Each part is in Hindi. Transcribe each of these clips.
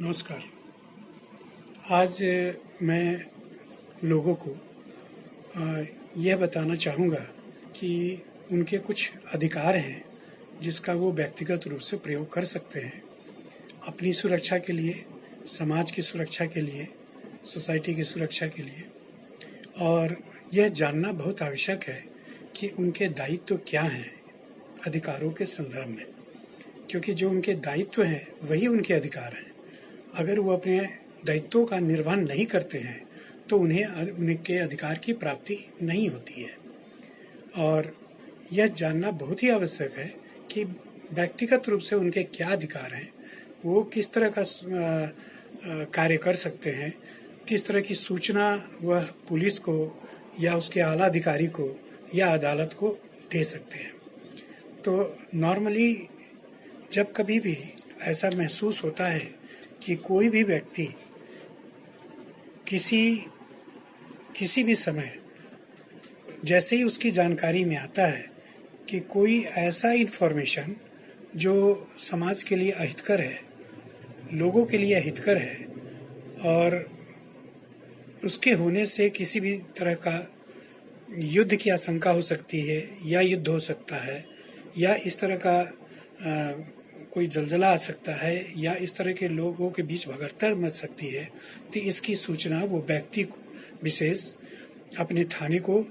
नमस्कार। आज मैं लोगों को यह बताना चाहूँगा कि उनके कुछ अधिकार हैं जिसका वो व्यक्तिगत रूप से प्रयोग कर सकते हैं अपनी सुरक्षा के लिए, समाज की सुरक्षा के लिए, सोसाइटी की सुरक्षा के लिए। और यह जानना बहुत आवश्यक है कि उनके दायित्व क्या हैं अधिकारों के संदर्भ में, क्योंकि जो उनके दायित्व हैं वही उनके अधिकार हैं। अगर वो अपने दायित्वों का निर्वहन नहीं करते हैं तो उनके अधिकार की प्राप्ति नहीं होती है। और यह जानना बहुत ही आवश्यक है कि व्यक्तिगत रूप से उनके क्या अधिकार हैं, वो किस तरह का कार्य कर सकते हैं, किस तरह की सूचना वह पुलिस को या उसके आला अधिकारी को या अदालत को दे सकते हैं। तो नॉर्मली जब कभी भी ऐसा महसूस होता है कि कोई भी व्यक्ति किसी भी समय जैसे ही उसकी जानकारी में आता है कि कोई ऐसा इन्फॉर्मेशन जो समाज के लिए अहितकर है, लोगों के लिए अहितकर है और उसके होने से किसी भी तरह का युद्ध की आशंका हो सकती है या युद्ध हो सकता है या इस तरह का कोई जलजला आ सकता है या इस तरह के लोगों के बीच भगदड़ मच सकती है, तो इसकी सूचना वो व्यक्ति विशेष अपने थाने को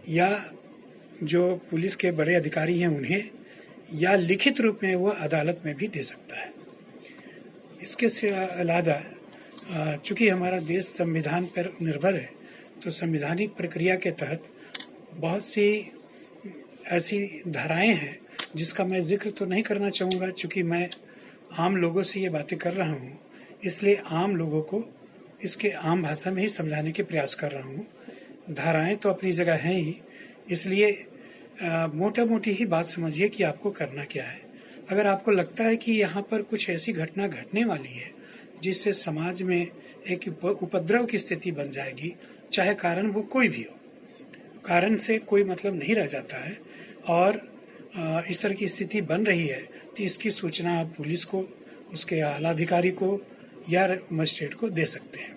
या जो पुलिस के बड़े अधिकारी हैं उन्हें या लिखित रूप में वो अदालत में भी दे सकता है। इसके अलावा चूँकि हमारा देश संविधान पर निर्भर है, तो संवैधानिक प्रक्रिया के तहत बहुत सी ऐसी धाराएं हैं जिसका मैं जिक्र तो नहीं करना चाहूँगा, चूँकि मैं आम लोगों से ये बातें कर रहा हूँ, इसलिए आम लोगों को इसके आम भाषा में ही समझाने के प्रयास कर रहा हूँ। धाराएं तो अपनी जगह हैं ही, इसलिए मोटा मोटी ही बात समझिए कि आपको करना क्या है। अगर आपको लगता है कि यहाँ पर कुछ ऐसी घटना घटने वाली है जिससे समाज में एक उपद्रव की स्थिति बन जाएगी, चाहे कारण वो कोई भी हो, कारण से कोई मतलब नहीं रह जाता है, और इस तरह की स्थिति बन रही है तो इसकी सूचना आप पुलिस को, उसके आला अधिकारी को या मजिस्ट्रेट को दे सकते हैं।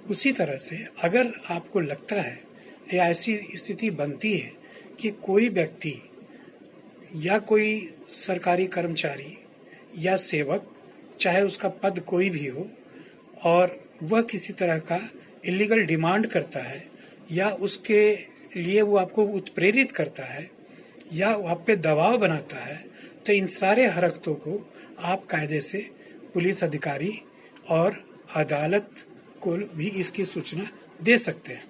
उसी तरह से अगर आपको लगता है या ऐसी स्थिति बनती है कि कोई व्यक्ति या कोई सरकारी कर्मचारी या सेवक, चाहे उसका पद कोई भी हो, और वह किसी तरह का इलीगल डिमांड करता है या उसके लिए वो आपको उत्प्रेरित करता है या आप पे दबाव बनाता है, तो इन सारे हरकतों को आप कायदे से पुलिस अधिकारी और अदालत को भी इसकी सूचना दे सकते हैं।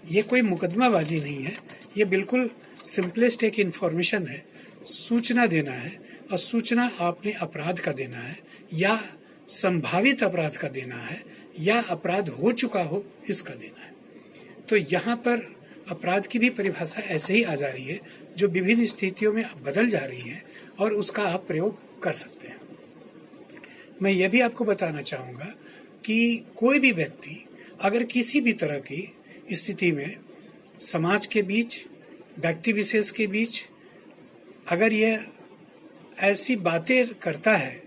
ये कोई मुकदमाबाजी नहीं है, ये बिल्कुल सिंपलेस्ट एक इन्फॉर्मेशन है, सूचना देना है, और सूचना आपने अपराध का देना है या संभावित अपराध का देना है या अपराध हो चुका हो इसका देना है। तो यहाँ पर अपराध की भी परिभाषा ऐसे ही आ जा रही है जो विभिन्न स्थितियों में बदल जा रही है और उसका आप प्रयोग कर सकते हैं। मैं यह भी आपको बताना चाहूँगा कि कोई भी व्यक्ति अगर किसी भी तरह की स्थिति में समाज के बीच, व्यक्ति विशेष के बीच अगर यह ऐसी बातें करता है,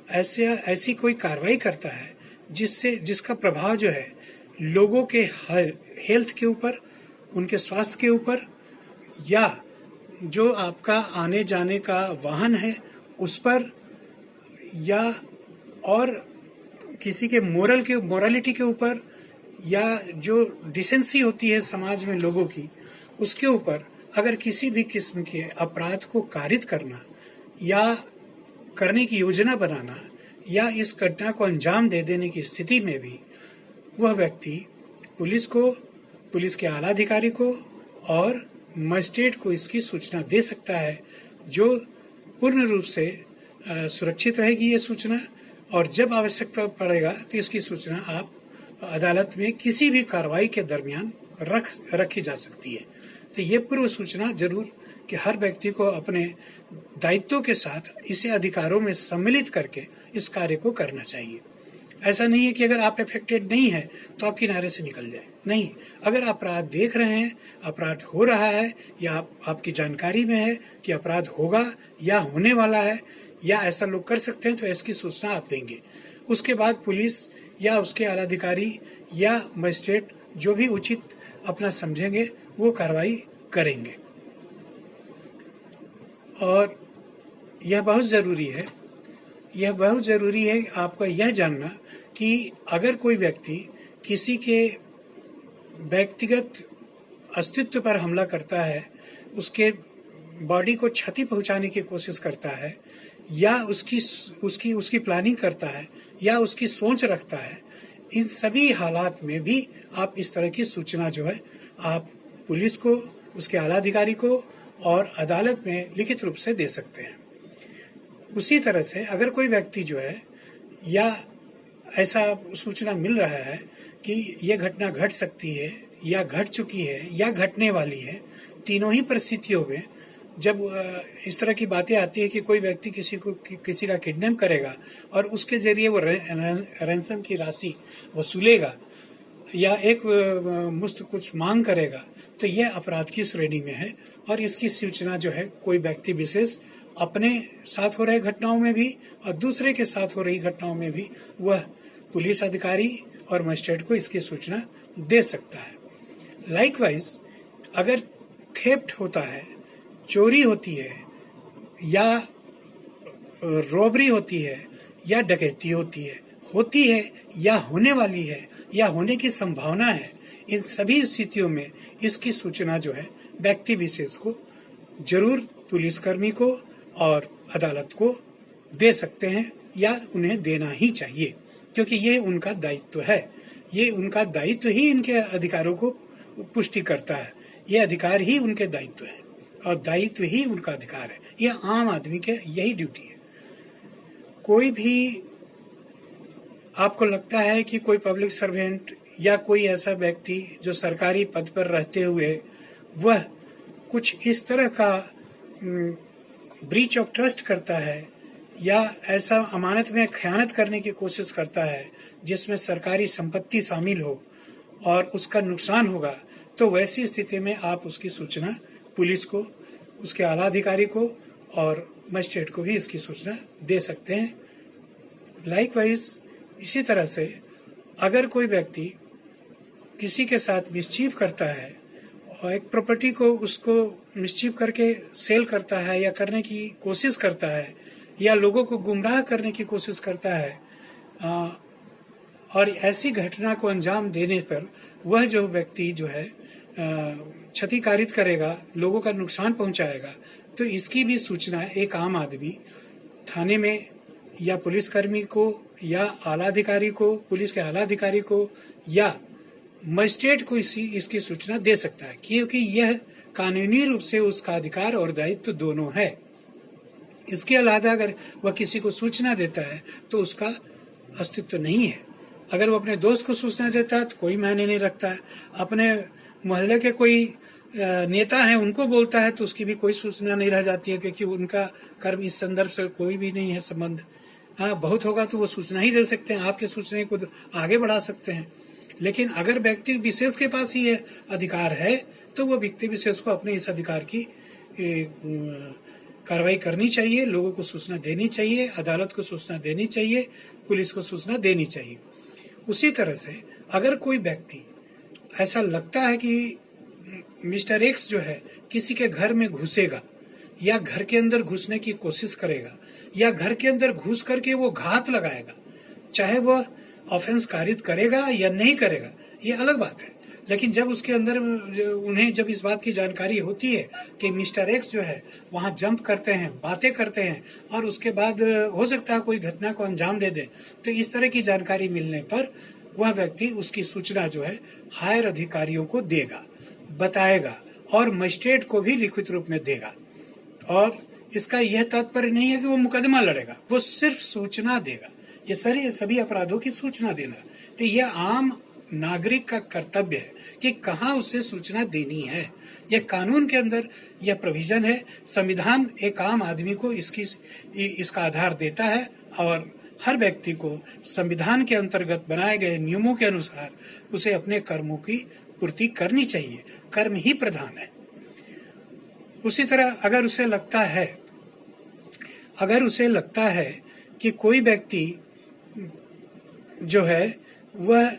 ऐसी कोई कार्रवाई करता है जिसका प्रभाव जो है लोगों के हेल्थ के ऊपर, उनके स्वास्थ्य के ऊपर, या जो आपका आने जाने का वाहन है उस पर, या और किसी के मोरालिटी के ऊपर, या जो डिसेंसी होती है समाज में लोगों की, उसके ऊपर अगर किसी भी किस्म के अपराध को कारित करना या करने की योजना बनाना या इस घटना को अंजाम दे देने की स्थिति में भी वह व्यक्ति पुलिस को, पुलिस के आला अधिकारी को और मजिस्ट्रेट को इसकी सूचना दे सकता है, जो पूर्ण रूप से सुरक्षित रहेगी ये सूचना। और जब आवश्यकता पड़ेगा तो इसकी सूचना आप अदालत में किसी भी कार्रवाई के दरमियान रखी जा सकती है। तो ये पूर्व सूचना जरूर कि हर व्यक्ति को अपने दायित्वों के साथ इसे अधिकारों में सम्मिलित करके इस कार्य को करना चाहिए। ऐसा नहीं है कि अगर आप अफेक्टेड नहीं है तो आप किनारे से निकल जाए, नहीं। अगर अपराध देख रहे हैं, अपराध हो रहा है, या आपकी जानकारी में है कि अपराध होगा या होने वाला है, या ऐसा लोग कर सकते हैं तो इसकी सूचना आप देंगे। उसके बाद पुलिस या उसके आलाधिकारी या मजिस्ट्रेट जो भी उचित अपना समझेंगे वो कार्रवाई करेंगे। और यह बहुत ज़रूरी है आपका यह जानना कि अगर कोई व्यक्ति किसी के व्यक्तिगत अस्तित्व पर हमला करता है, उसके बॉडी को क्षति पहुंचाने की कोशिश करता है, या उसकी प्लानिंग करता है, या उसकी सोच रखता है, इन सभी हालात में भी आप इस तरह की सूचना जो है आप पुलिस को, उसके आलाधिकारी को और अदालत में लिखित रूप से दे सकते हैं। उसी तरह से अगर कोई व्यक्ति जो है या ऐसा सूचना मिल रहा है कि यह घटना घट सकती है या घट चुकी है या घटने वाली है, तीनों ही परिस्थितियों में जब इस तरह की बातें आती है कि कोई व्यक्ति किसी का किडनैप करेगा और उसके जरिए वो रैंसम की राशि वसूलेगा या एक मुश्त कुछ मांग करेगा, तो यह अपराध की श्रेणी में है। और इसकी सूचना जो है कोई व्यक्ति विशेष अपने साथ हो रहे घटनाओं में भी और दूसरे के साथ हो रही घटनाओं में भी वह पुलिस अधिकारी और मजिस्ट्रेट को इसकी सूचना दे सकता है। लाइकवाइज अगर थेफ्ट होता है, चोरी होती है या रॉबरी होती है या डकैती होती है या होने वाली है या होने की संभावना है, इन सभी स्थितियों में इसकी सूचना जो है व्यक्ति विशेष को जरूर पुलिसकर्मी को और अदालत को दे सकते हैं या उन्हें देना ही चाहिए, क्योंकि ये उनका दायित्व है। ये उनका दायित्व ही इनके अधिकारों को पुष्टि करता है। ये अधिकार ही उनके दायित्व है और दायित्व ही उनका अधिकार है। यह आम आदमी के यही ड्यूटी है। कोई भी आपको लगता है कि कोई पब्लिक सर्वेंट या कोई ऐसा व्यक्ति जो सरकारी पद पर रहते हुए वह कुछ इस तरह का ब्रीच ऑफ ट्रस्ट करता है या ऐसा अमानत में खयानत करने की कोशिश करता है जिसमें सरकारी संपत्ति शामिल हो और उसका नुकसान होगा, तो वैसी स्थिति में आप उसकी सूचना पुलिस को, उसके आला अधिकारी को और मजिस्ट्रेट को भी इसकी सूचना दे सकते हैं। लाइकवाइज इसी तरह से अगर कोई व्यक्ति किसी के साथ मिसचीफ करता है और एक प्रॉपर्टी को उसको मिसचीफ करके सेल करता है या करने की कोशिश करता है या लोगों को गुमराह करने की कोशिश करता है और ऐसी घटना को अंजाम देने पर वह जो व्यक्ति जो है क्षति कारित करेगा, लोगों का नुकसान पहुंचाएगा, तो इसकी भी सूचना एक आम आदमी थाने में या पुलिसकर्मी को या आला अधिकारी को, पुलिस के आला अधिकारी को या मजिस्ट्रेट को इसकी सूचना दे सकता है, क्योंकि यह कानूनी रूप से उसका अधिकार और दायित्व दोनों है। इसके अलावा अगर वह किसी को सूचना देता है तो उसका अस्तित्व नहीं है। अगर वो अपने दोस्त को सूचना देता है तो कोई मायने नहीं रखता है। अपने मोहल्ले के कोई नेता हैं उनको बोलता है तो उसकी भी कोई सूचना नहीं रह जाती है, क्योंकि उनका कर्म इस संदर्भ से कोई भी नहीं है संबंध। हाँ, बहुत होगा तो वो सूचना ही दे सकते हैं, आपके सूचना को आगे बढ़ा सकते हैं। लेकिन अगर व्यक्ति विशेष के पास ही ये अधिकार है तो वो व्यक्ति विशेष को अपने इस अधिकार की कार्रवाई करनी चाहिए, लोगों को सूचना देनी चाहिए, अदालत को सूचना देनी चाहिए, पुलिस को सूचना देनी चाहिए। उसी तरह से अगर कोई व्यक्ति ऐसा लगता है कि मिस्टर एक्स जो है किसी के घर में घुसेगा या घर के अंदर घुसने की कोशिश करेगा या घर के अंदर घुस करके वो घात लगाएगा, चाहे वह ऑफेंस कारित करेगा या नहीं करेगा ये अलग बात है, लेकिन जब उसके अंदर उन्हें जब इस बात की जानकारी होती है कि मिस्टर एक्स जो है वहां जंप करते हैं, बातें करते हैं और उसके बाद हो सकता है कोई घटना को अंजाम दे दे, तो इस तरह की जानकारी मिलने पर वह व्यक्ति उसकी सूचना जो है हायर अधिकारियों को देगा, बताएगा और मजिस्ट्रेट को भी लिखित रूप में देगा। और इसका यह तात्पर्य नहीं है कि वो मुकदमा लड़ेगा, वो सिर्फ सूचना देगा। ये सभी अपराधों की सूचना देना, तो यह आम नागरिक का कर्तव्य है कि कहाँ उसे सूचना देनी है। यह कानून के अंदर यह प्रोविजन है। संविधान एक आम आदमी को इसका आधार देता है और हर व्यक्ति को संविधान के अंतर्गत बनाए गए नियमों के अनुसार उसे अपने कर्मों की पूर्ति करनी चाहिए। कर्म ही प्रधान है। उसी तरह अगर उसे लगता है अगर उसे लगता है कि कोई व्यक्ति जो है वह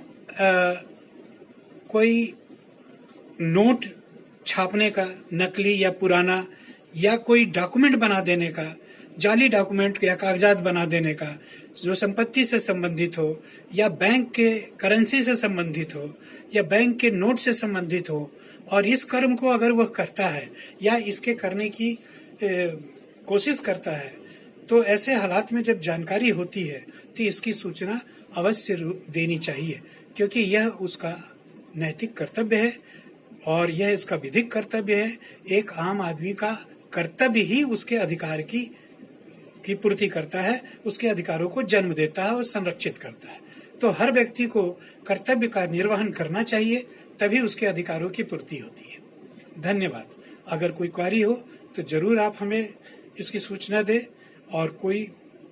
कोई नोट छापने का नकली या पुराना या कोई डॉक्यूमेंट बना देने का, जाली डॉक्यूमेंट या कागजात बना देने का जो संपत्ति से संबंधित हो या बैंक के करेंसी से संबंधित हो या बैंक के नोट से संबंधित हो, और इस कर्म को अगर वह करता है या इसके करने की कोशिश करता है, तो ऐसे हालात में जब जानकारी होती है तो इसकी सूचना अवश्य देनी चाहिए, क्योंकि यह उसका नैतिक कर्तव्य है और यह इसका विधिक कर्तव्य है। एक आम आदमी का कर्तव्य ही उसके अधिकार की पूर्ति करता है, उसके अधिकारों को जन्म देता है और संरक्षित करता है। तो हर व्यक्ति को कर्तव्य का निर्वहन करना चाहिए, तभी उसके अधिकारों की पूर्ति होती है। धन्यवाद। अगर कोई क्वेरी हो तो जरूर आप हमें इसकी सूचना दें, और कोई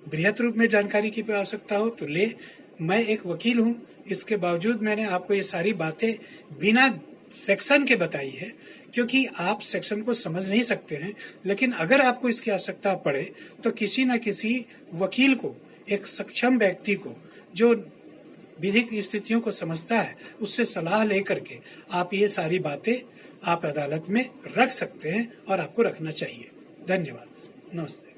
बृहत रूप में जानकारी की आवश्यकता हो तो ले। मैं एक वकील हूँ, इसके बावजूद मैंने आपको ये सारी बातें बिना सेक्शन के बताई है, क्योंकि आप सेक्शन को समझ नहीं सकते हैं। लेकिन अगर आपको इसकी आवश्यकता पड़े तो किसी न किसी वकील को, एक सक्षम व्यक्ति को जो विधिक स्थितियों को समझता है, उससे सलाह लेकर के आप ये सारी बातें आप अदालत में रख सकते हैं और आपको रखना चाहिए। धन्यवाद। नमस्ते।